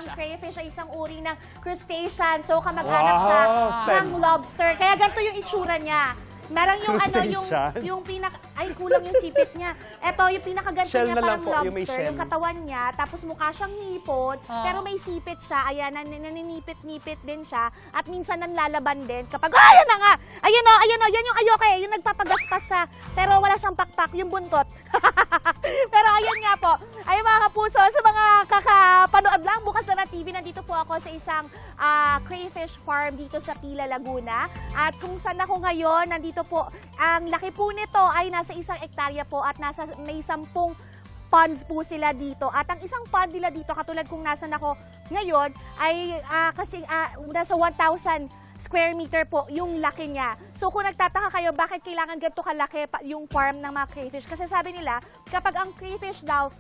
ang crayfish ay isang uri ng crustacean. So, kamag-anak siya ng lobster. Kaya ganito yung itsura niya. Meron yung yung ay kulang yung sipit niya. Ito yung pinakaganto niya parang lobster, yung katawan niya, tapos mukha siyang hipon, pero may sipit siya. Ayan, naninipit-nipit din siya at minsan nanlalaban din kapag ayan na nga. Ayun yan yung ayoke, yung nagpapagaspas siya. Pero wala siyang pakpak, yung buntot. Pero ayan nga po. Ay mga kapuso, sa mga kakapanood lang bukas na TV, nandito po ako sa isang crayfish farm dito sa Pila, Laguna. At kung saan ako ngayon, nandito po, ang laki po nito ay nasa 1 hektarya po at may 10 ponds po sila dito. At ang isang pond nila dito, katulad kung nasan ako ngayon, ay nasa 1,000 square meter po yung laki niya. So kung nagtataka kayo, bakit kailangan ganito kalaki yung farm ng mga crayfish? Kasi sabi nila, kapag ang crayfish daw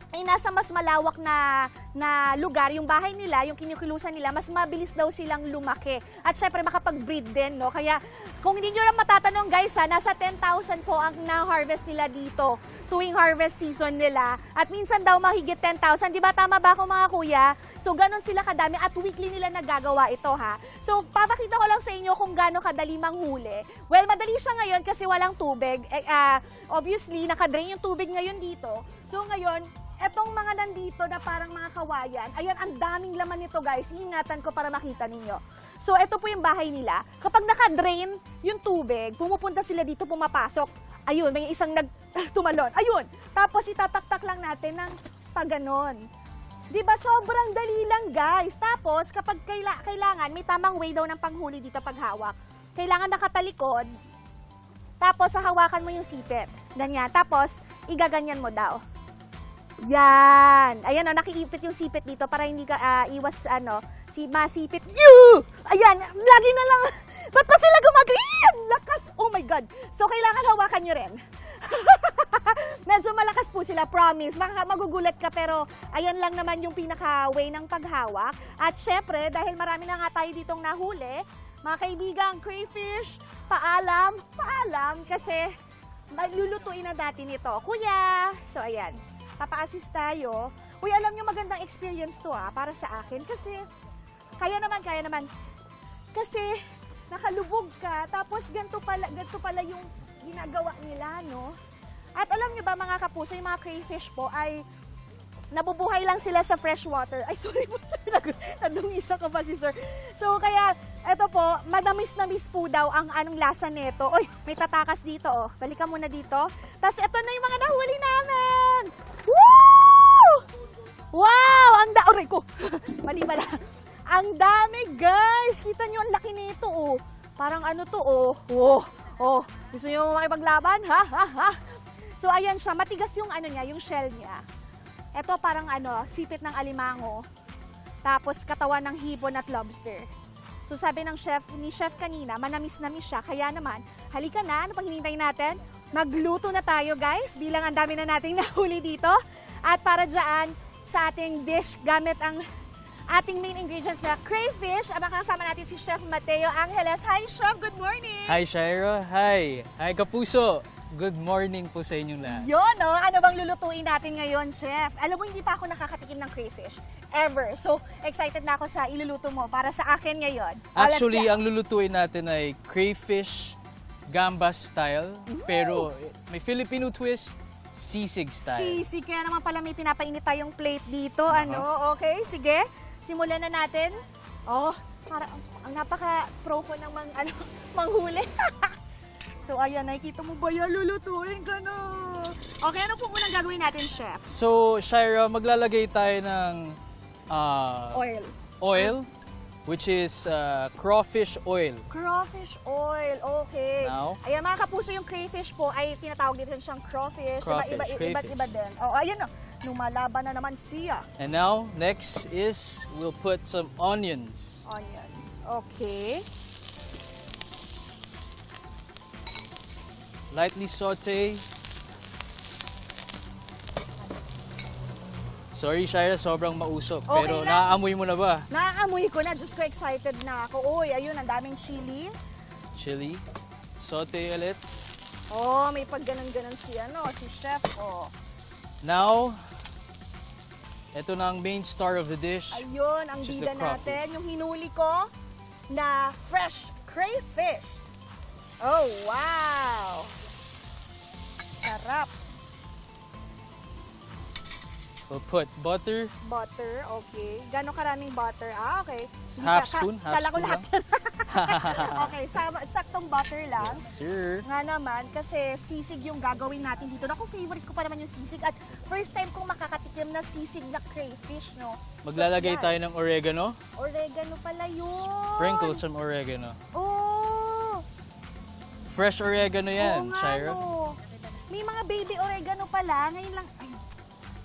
ay nasa mas malawak na lugar, yung bahay nila, yung kinukilusan nila, mas mabilis daw silang lumaki. At syempre, makapag-breed din, no? Kaya, kung hindi nyo lang matatanong, guys, nasa 10,000 po ang na-harvest nila dito tuwing harvest season nila. At minsan daw mahigit 10,000. Di ba? Tama ba ako, mga kuya? So, ganun sila kadami at weekly nila nagagawa ito, ha? So, papakita ko lang sa inyo kung gaano kadali manghuli. Well, madali siya ngayon kasi walang tubig. Obviously, nakadrain yung tubig ngayon dito. So, ngayon, etong mga nandito na parang mga kawayan, ayan, ang daming laman nito, guys. Ingatan ko para makita ninyo. So, ito po yung bahay nila. Kapag naka-drain yung tubig, pumupunta sila dito, pumapasok. Ayun, may isang tumalon. Ayun. Tapos, itataktak lang natin ng paganon. Diba? Sobrang dali lang, guys. Tapos, kapag kailangan, may tamang way daw ng panghuli dito paghawak. Kailangan nakatalikod. Tapos, hahawakan mo yung sipit. Ganyan. Tapos, igaganyan mo daw. Yan. Ayan o, nakiipit yung sipit dito para hindi ka iwas masipit. Ayan, lagi na lang. Ba't pa sila gumagayan? Lakas. Oh my God. So, kailangan hawakan nyo rin. Medyo malakas po sila, promise. Magugulat ka, pero ayan lang naman yung pinaka-way ng paghawak. At syempre, dahil marami na nga tayo ditong nahuli, mga kaibigang crayfish, paalam, kasi lulutuin na dati nito. Kuya! So, ayan. Papa-assist tayo. Uy, alam nyo, magandang experience to para sa akin. Kasi, kaya naman. Kasi, nakalubog ka, tapos ganito pala yung ginagawa nila, no? At alam nyo ba, mga kapuso, yung mga crayfish po ay nabubuhay lang sila sa fresh water. Ay, sorry po, sir. Nadungisa ko pa si sir. So, kaya, eto po, madamis-namis po daw ang anong lasa nito. Uy, may tatakas dito, oh. Balikan muna dito. Tapos, eto na yung mga nahuli namin. Woo! Wow! Aray ko. Mali pala. Ang dami, guys. Kita nyo, ang laki nito, oh. Parang ano to, oh. Oh. Gusto nyo makipaglaban? Ha? So, ayan siya. Matigas yung niya, yung shell niya. Ito parang sipit ng alimango. Tapos katawan ng hipon at lobster. So sabi ng chef kanina, manamis-namis siya. Kaya naman, halika na, ano pang hinintay natin? Magluto na tayo, guys, bilang ang dami na nating nahuli dito. At para dyan, sa ating dish, gamit ang ating main ingredients na crayfish, makakasama natin si Chef Mateo Angeles. Hi, Chef! Good morning! Hi, Shaira! Hi! Hi, Kapuso! Good morning po sa inyong lahat. Yun, no? Ano bang lulutuin natin ngayon, Chef? Alam mo, hindi pa ako nakakatikim ng crayfish. Ever. So, excited na ako sa iluluto mo para sa akin ngayon. Actually, ang lulutuin natin ay crayfish gamba style, pero may Filipino twist, sisig style. Sisig, kaya naman pala may pinapainit tayong plate dito. Okay, sige. Simulan na natin. Oh, parang ang napaka-pro ko ng manghuli. So, ayan, nakikita mo ba yan? Lulutuin ka na. Okay, ano po unang gagawin natin, Chef? So, Shaira, maglalagay tayo ng oil, which is crawfish oil. Crawfish oil, okay. Now, ayan, mga kapuso, yung crayfish po ay tinatawag dito siyang crawfish. Iba't iba din. Oh, ayan, lumalaban na naman siya. And now, next is we'll put some onions. Okay. Lightly saute. Sorry, Shaira, sobrang mausok. Okay pero lang. naaamoy mo na ba? Naaamoy ko na. Diyos ko, excited na ako. Uy, ayun, ang daming chili. Chili. Saute ulit. Oh, may pag ganon-ganon si Chef. Oh. Now, Ito na ang main star of the dish. Ayun, ang Which is bida the crappie. natin. Yung hinuli ko na fresh crayfish. Oh, wow! Sarap. We'll put butter. Butter, okay. Gano'ng karaming butter? Ah, okay. Hindi Half ka- spoon, half Kala ko spoon lahat. Okay, saktong butter lang. Sir. Nga naman, kasi sisig yung gagawin natin dito. Naku, favorite ko pa naman yung sisig. At first time kong makakatikim na sisig na crayfish, no? Maglalagay So, tayo ng oregano. oregano pala yun. Sprinkle some oregano. Oh! Fresh oregano yan, Oo nga, Shira. no. May mga baby oregano pala. Ngayon lang, ay,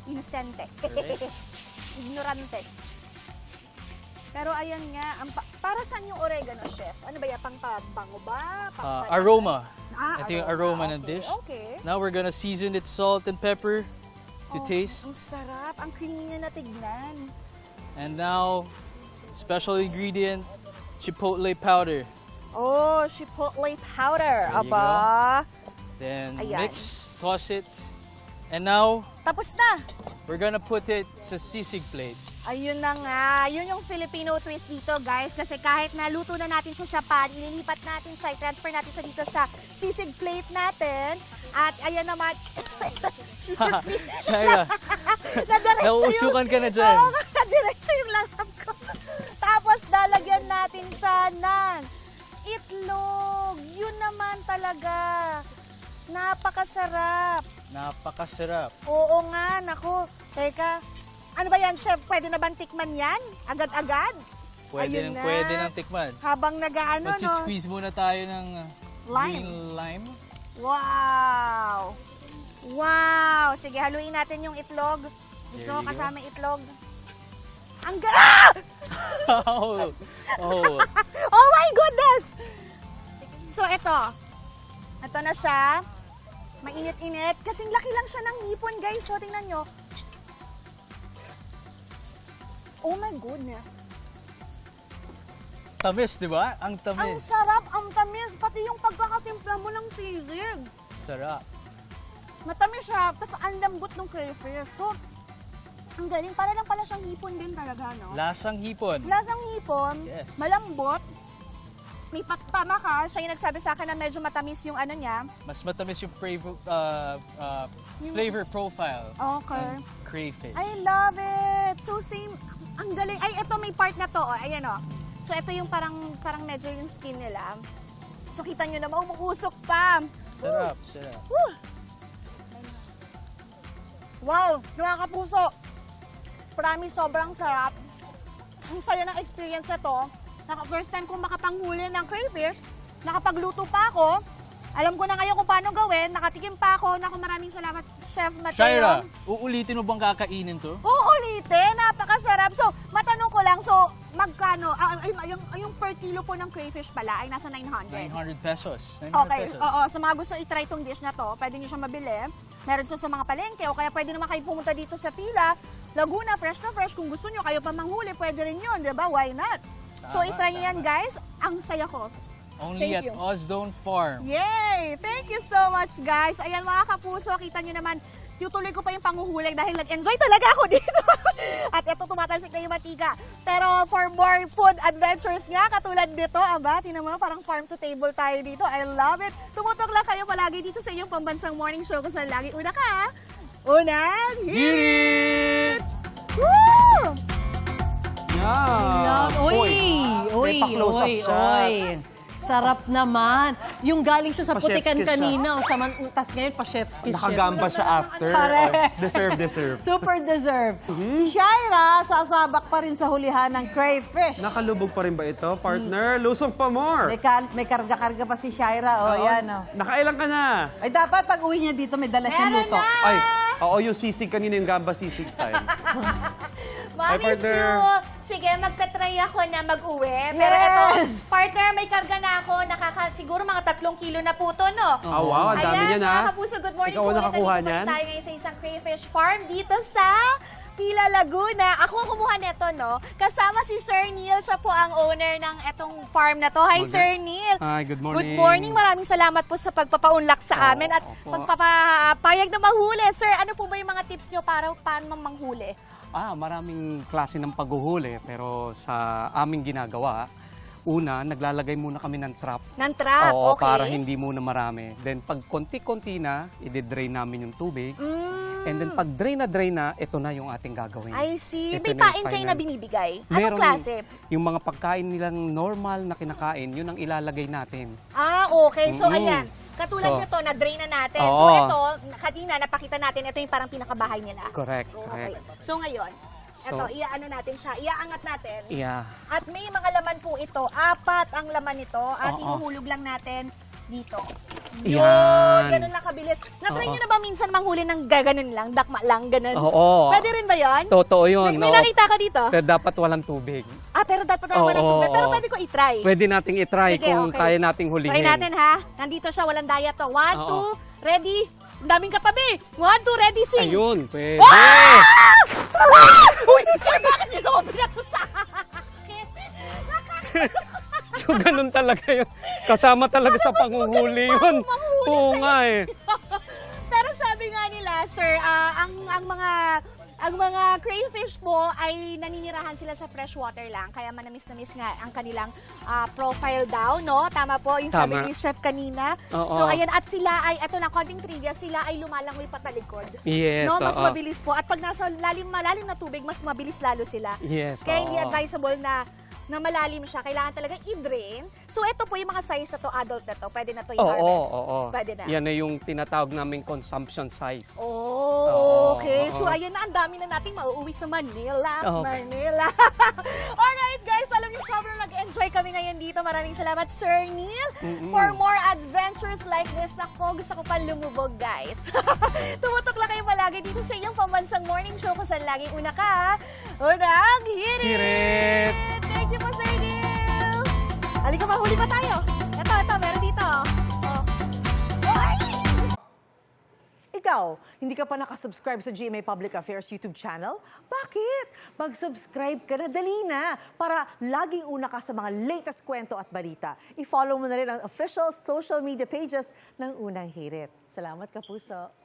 inosente. Correct. Ignorante. Pero ayan nga, para saan yung oregano, chef? Ano ba yan? Pang-pabango ba? Aroma. Ah, Ito yung aroma ng okay, dish. Okay. Now we're gonna season it salt and pepper to Oh, taste. Ang sarap. Ang creamy niya na tignan. And now, special ingredient, chipotle powder. Oh, chipotle powder. There you Aba. Then Ayan. mix, toss it. And now, Tapos na. we're gonna put it sa sisig plate. Ayun na nga. Yun yung Filipino twist dito, guys. Kasi kahit naluto na natin siya sa pan, ililipat natin siya, i-transfer natin siya dito sa sisig plate natin. At ayan naman. Excuse me. Shira, Nadiretso nauusukan ka na dyan. Oo, nadiretso yung langhap ko. Tapos lalagyan natin siya ng itlog. Yun naman talaga. Napakasarap. Napakasarap. Oo nga, naku. Teka, ano ba yan, chef? Pwede na bang tikman yan? Agad-agad? Ayun na. Pwede ng tikman. Habang nag-ano, no? Magsisqueeze muna tayo ng Lime. green lime. Wow! Wow! Sige, haluin natin yung itlog. Gusto There mo you go. kasama itlog? Ang ah! Oh, oh. Oh my goodness! So, ito. Ito na siya. Mainit-init. Kasing laki lang siya ng hipon, guys. So, tingnan nyo. Oh my goodness. Tamis, di ba? Ang Ang tamis. sarap, ang tamis. Pati yung pagkakatimpla mo ng sisig. Sarap. Matamis siya, tapos ang lambot ng crayfish. So, ang galing. Para lang pala siyang hipon din talaga, no? Lasang hipon. Lasang hipon, Yes. malambot. May tama ka, siya yung nagsabi sa akin na medyo matamis yung ano niya. Mas matamis yung flavor profile Okay. ng crayfish. I love it! So same, ang galing. Ay, ito may part na to. Oh. Ayan o. So ito yung parang medyo yung skin nila. So kita nyo naman, umuusok pa. Sarap, sarap. Woo! Wow, nakakapuso. Promise, sobrang sarap. Ang saya ng experience na to. First time kong makapanghuli ng crayfish. Nakapagluto pa ako. Alam ko na ngayon kung paano gawin. Nakatikim pa ako. Naku, maraming salamat, Chef Mateo. Shira, uulitin mo bang kakainin to? Uulitin, napakasarap. So, matanong ko lang, so, magkano? Yung per kilo po ng crayfish pala ay nasa 900. 900 pesos. 900 Okay, pesos. oo. Sa mga gusto i-try tong dish na to, pwede nyo siya mabili. Meron siya sa mga palengke o kaya pwede naman kayo pumunta dito sa Pila. Laguna, fresh na fresh. Kung gusto nyo, kayo pa manghuli, pwede rin yun, di ba? Why not? So, Tama, i-try nyo yan, tama. guys. Ang saya ko. Only Thank at you. Osdone Farm. Yay! Thank you so much, guys. Ayan, mga kapuso, kita nyo naman, tutuloy ko pa yung panguhuli dahil nag-enjoy talaga ako dito. At ito, tumatalsik na yung matika. Pero for more food adventures nga, katulad dito, aba, tinan mo, parang farm to table tayo dito. I love it. Tumutok lang kayo palagi dito sa iyong pambansang morning show kung saan lagi una ka. Unang Hirit! Woo! Love. Uy! Uy! May pa-close up Uy! siya. Uy! Sarap naman. Yung galing siya sa Pa-chef's putikan kiss siya. kanina, o sa tas ngayon, pa-chef's kiss siya. Nakagamba siya after. Correct. Deserve. Super deserve. Si Shaira, sasabak pa rin sa hulihan ng crayfish. Nakalubog pa rin ba ito, partner? Lusong pa more. May karga-karga pa si Shaira. O, yan, o. Nakailan ka na? Ay, dapat pag uwi niya dito, may dala siyang Meron luto. na! Ay, oo, yung sisig kanina, yung gamba sisig style. Hi, Mami partner. Sue, sige, magta-try ako na mag-uwi. Pero ito, Yes! partner, may karga na ako. Siguro mga 3 kilo na po to, no? Ah, wow, ang dami niyan, ha? Mga kapuso, good morning Ikaw po. ang nakakuha Nandito niyan? po tayo ngayon sa isang crayfish farm dito sa Pila, Laguna. Ako ang kumuha nito, no? Kasama si Sir Neil. Siya po ang owner ng etong farm na to. Hi, Sir Neil. Hi, good morning. Good morning. Maraming salamat po sa pagpapaunlak sa amin at opo. pagpapapayag na mahuli. Sir, ano po ba yung mga tips nyo para paano manghuli? Maraming klase ng paghuhuli, pero sa aming ginagawa, una, naglalagay muna kami ng trap. Ng trap, Oo, okay. para hindi muna marami. Then pag konti-konti na, i-drain namin yung tubig. And then pag drain na, ito na yung ating gagawin. I see. Ito May na yung pain kayo final. na binibigay? Anong Merong klase? Yung mga pagkain nilang normal na kinakain, yun ang ilalagay natin. Okay. So, Mm. ayan. Katulad So, nito, na-drain na natin. Oo. So, ito, kanina, napakita natin, ito yung parang pinakabahay nila. Correct, Okay. correct. So, ngayon, ito, So, iaano natin siya, iaangat natin. Yeah. At may mga laman po ito. 4 ang laman nito. At Oo. inuhulog lang natin dito. Yan. Ganun lang kabilis. Na-try Oo. nyo na ba minsan manghuli ng gaganon lang, dakma lang, ganun? Oo. Pwede rin ba yan? Totoo yun. May no? nakita ka dito? Pero dapat walang tubig. Pero dapat tayo walang Oo, tubig. Pero oo. pwede ko i-try. Pwede nating itry Sige, kung okay. kaya nating hulihin. Try natin ha. Nandito siya, walang daya to. 1, Oo. 2, ready? Ang daming katabi. 1, 2, ready, sing. Ayun, pwede. Uy, sir, bakit nilobi na to sa akin? So, ganun talaga yun. Kasama talaga sa panguhuli yun. manghuli Oo sa'yo. nga eh. Pero sabi nga nila, sir, ang mga crayfish po ay naninirahan sila sa freshwater lang. Kaya manamis-namis nga ang kanilang profile daw, no? Tama po yung sabi Tama. ni Chef kanina. Oo. So, ayan, at sila ay, eto na, konting trivia, sila ay lumalangoy patalikod. Yes, No, mas oo. mabilis po. At pag nasa malalim na tubig, mas mabilis lalo sila. Yes, Kaya hindi oo. advisable na malalim siya. Kailangan talaga i-drain. So, ito po yung mga size na to, adult na to. Pwede na to Oo, i-harvest. oo. Pwede na. Yan na yung tinatawag naming consumption size. Oh, okay. Oo, So, oo. ayan na, ang dami na nating mauuwi sa Manila. Oo. Manila. Alright, guys. Alam niyo, sobrang nag-enjoy kami ngayon dito. Maraming salamat, Sir Neil. For more adventures like this, nako, gusto ko pa lumubog, guys. Tumutok lang kayo palagi dito sa iyong pambansang morning show kung saan laging una ka. Unang hirit! Hirit! Thank you po, Sir Neil. Halika pa, huli pa tayo. Ito, meron dito. Oh. Ay! Ikaw, hindi ka pa nakasubscribe sa GMA Public Affairs YouTube channel? Bakit? Mag-subscribe ka na, dali na, para laging una ka sa mga latest kwento at balita. I-follow mo na rin ang official social media pages ng Unang Hirit. Salamat, Kapuso.